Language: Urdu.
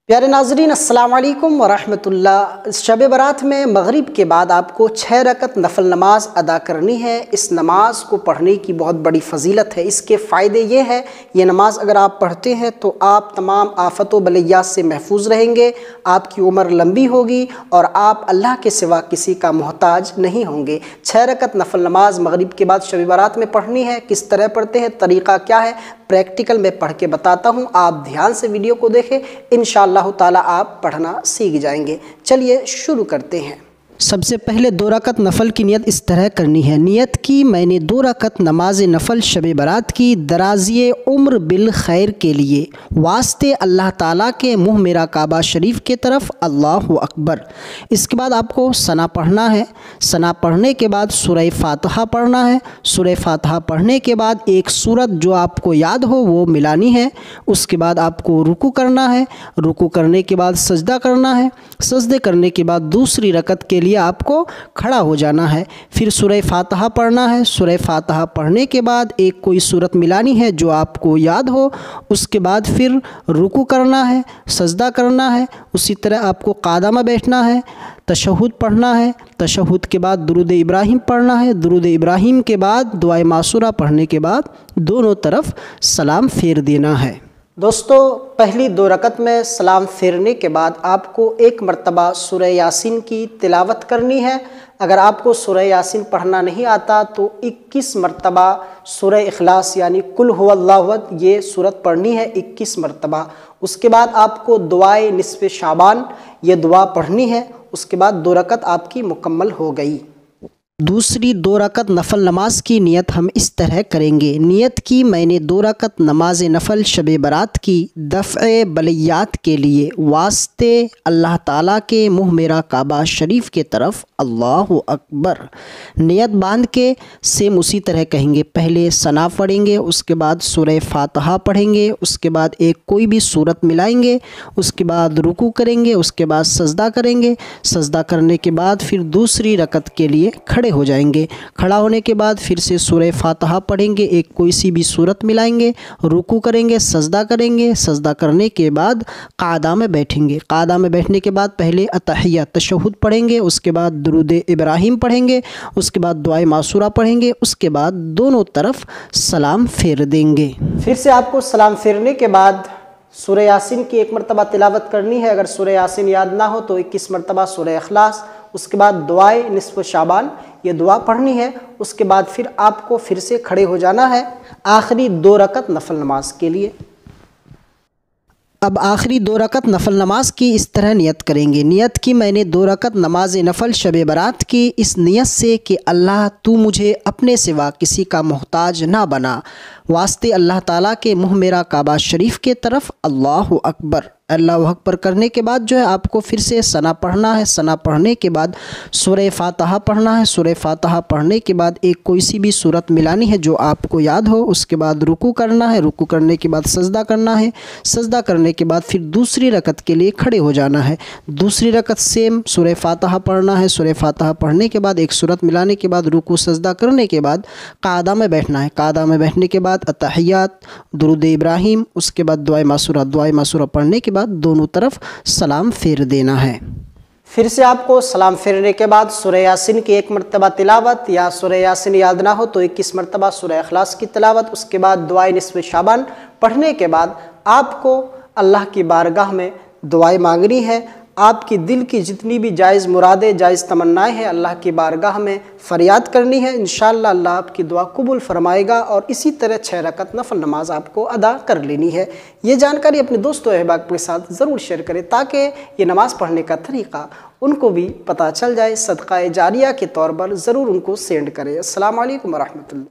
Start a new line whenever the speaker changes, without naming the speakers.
پیارے ناظرین السلام علیکم ورحمۃ اللہ۔ شب برات میں مغرب کے بعد آپ کو 6 رکعت نفل نماز ادا کرنی ہے۔ اس نماز کو پڑھنے کی بہت بڑی فضیلت ہے۔ اس کے فائدے یہ ہے، یہ نماز اگر آپ پڑھتے ہیں تو آپ تمام آفت و بلیات سے محفوظ رہیں گے، آپ کی عمر لمبی ہوگی اور آپ اللہ کے سوا کسی کا محتاج نہیں ہوں گے۔ 6 رکعت نفل نماز مغرب کے بعد شب برات میں پڑھنی ہے۔ کس طرح پڑھتے ہیں، طریقہ کیا ہے، پریکٹیکل میں پڑھ کے بتاتا ہوں، آپ دھیان سے ویڈیو کو دیکھیں، انشاءاللہ تعالیٰ آپ پڑھنا سیکھ جائیں گے۔ چلیے شروع کرتے ہیں۔ سب سے پہلے 2 رکعت نفل کی نیت اس طرح کرنی ہے۔ نیت کی میں نے 2 رکعت نماز نفل شب برات کی درازی عمر بالخیر کے لیے، واسطے اللہ تعالیٰ کے منہ میرا کعبہ شریف کے طرف، اللہ اکبر۔ اس کے بعد آپ کو ثنا پڑھنا ہے۔ ثنا پڑھنے کے بعد سورہ فاتحہ پڑھنا ہے۔ سورہ فاتحہ پڑھنے کے بعد ایک سورت جو آپ کو یاد ہو وہ ملانی ہے۔ اس کے بعد آپ کو رکوع کرنا ہے۔ رکوع کرنے کے بعد سجدہ کرنا ہے۔ سجدے کرنے کے بعد دوسری رکعت کے لیے آپ کو کھڑا ہو جانا ہے۔ پھر سورہ فاتحہ پڑھنا ہے۔ سورہ فاتحہ پڑھنے کے بعد ایک کوئی سورت ملانی ہے جو آپ کو یاد ہو۔ اس کے بعد پھر رکوع کرنا ہے، سجدہ کرنا ہے۔ اسی طرح آپ کو قعدہ میں بیٹھنا ہے، تشہد پڑھنا ہے۔ تشہد کے بعد درود ابراہیم پڑھنا ہے۔ درود ابراہیم کے بعد دعائے معصورہ پڑھنے کے بعد دونوں طرف سلام پھیر دینا ہے۔ دوستو، پہلی 2 رکعت میں سلام پھیرنے کے بعد آپ کو 1 مرتبہ سورہ یاسین کی تلاوت کرنی ہے۔ اگر آپ کو سورہ یاسین پڑھنا نہیں آتا تو 21 مرتبہ سورہ اخلاص یعنی قل هو اللہ احد یہ سورت پڑھنی ہے 21 مرتبہ۔ اس کے بعد آپ کو دعائے نصف شعبان یہ دعا پڑھنی ہے۔ اس کے بعد 2 رکعت آپ کی مکمل ہو گئی۔ دوسری 2 رکعت نفل نماز کی نیت ہم اس طرح کریں گے۔ نیت کی میں نے 2 رکعت نماز نفل شب برات کی دفع بلیات کے لیے، واسطے اللہ تعالیٰ کے منہ میرا کعبہ شریف کے طرف، اللہ اکبر۔ نیت باندھ کے سیم اسی طرح کہیں گے۔ پہلے ثنا پڑھیں گے، اس کے بعد سورہ فاتحہ پڑھیں گے، اس کے بعد ایک کوئی بھی سورت ملائیں گے، اس کے بعد رکوع کریں گے، اس کے بعد سجدہ کریں گے۔ سجدہ کرنے کے بعد پھر دوسری رکعت کے لیے کھڑے ہو جائیں گے۔ کھڑا ہونے کے بعد پھر سے سورہ فاتحہ پڑھیں گے، ایک کوئی سی بھی سورت ملائیں گے، رکوع کریں گے، سجدہ کریں گے۔ سجدہ کرنے کے بعد قعدہ میں بیٹھیں گے۔ قعدہ میں بیٹھنے کے بعد پہلے اتحیہ تشہد پڑھیں گے، اس کے بعد درود ابراہیم پڑھیں گے، اس کے بعد دعائے معصورہ پڑھیں گے، اس کے بعد دونوں طرف سلام پھیر دیں گے۔ پھر سے آپ کو سلام پھیرنے کے بعد سورہ یاسین کی 1 مرتبہ تلاوت کرنی ہے۔ اگر سورہ یاسین یاد نہ ہو تو 21 مرتبہ سورہ اخلاص، اس کے بعد دعائے نصف شعبان یہ دعا پڑھنی ہے۔ اس کے بعد پھر آپ کو پھر سے کھڑے ہو جانا ہے آخری 2 رکعت نفل نماز کے لیے۔ اب آخری 2 رکعت نفل نماز کی اس طرح نیت کریں گے۔ نیت کی میں نے 2 رکعت نماز نفل شب برات کی اس نیت سے کہ اللہ تو مجھے اپنے سوا کسی کا محتاج نہ بنا، واسطے اللہ تعالیٰ کے منہ میرا کعبہ شریف کے طرف، اللہ اکبر۔ اللہ اکبر کرنے کے بعد جو ہے آپ کو پھر سے ثنا پڑھنا ہے۔ ثنا پڑھنے کے بعد سورہ فاتحہ پڑھنا ہے۔ سورہ فاتحہ پڑھنے کے بعد ایک کوئی سی بھی سورت ملانی ہے جو آپ کو یاد ہو۔ اس کے بعد رکوع کرنا ہے۔ رکوع کرنے کے بعد سجدہ کرنا ہے۔ سجدہ کرنے کے بعد پھر دوسری رکعت کے لیے کھڑے ہو جانا ہے۔ دوسری رکعت سیم سورہ فاتحہ پڑھنا ہے۔ سورہ فاتحہ پڑھنے کے بعد ایک سورت ملانے کے بعد رکوع سجدہ کرنے کے بعد قعدہ میں بیٹھنا ہے۔ قعدہ میں بیٹھنے کے بعد اتحیات، درود ابراہیم، اس کے بعد دعائے معصورہ پڑھنے کے بعد دونوں طرف سلام پھیر دینا ہے۔ پھر سے آپ کو سلام پھیرنے کے بعد سورہ یاسین کی 1 مرتبہ تلاوت، یا سورہ یاسین یاد نہ ہو تو 21 مرتبہ سورہ اخلاص کی تلاوت، اس کے بعد دعائے نصف شعبان پڑھنے کے بعد آپ کو اللہ کی بارگاہ میں دعائیں مانگنی ہے۔ آپ کی دل کی جتنی بھی جائز مرادیں، جائز تمنائیں ہیں اللہ کی بارگاہ میں فریاد کرنی ہے۔ انشاءاللہ اللہ آپ کی دعا قبول فرمائے گا، اور اسی طرح 6 رکعت نفل نماز آپ کو ادا کر لینی ہے۔ یہ جانکاری اپنے دوستوں احباب کے ساتھ ضرور شیئر کریں تاکہ یہ نماز پڑھنے کا طریقہ ان کو بھی پتہ چل جائے۔ صدقہ جاریہ کے طور پر ضرور ان کو سینڈ کریں۔ السلام علیکم ورحمۃ اللہ۔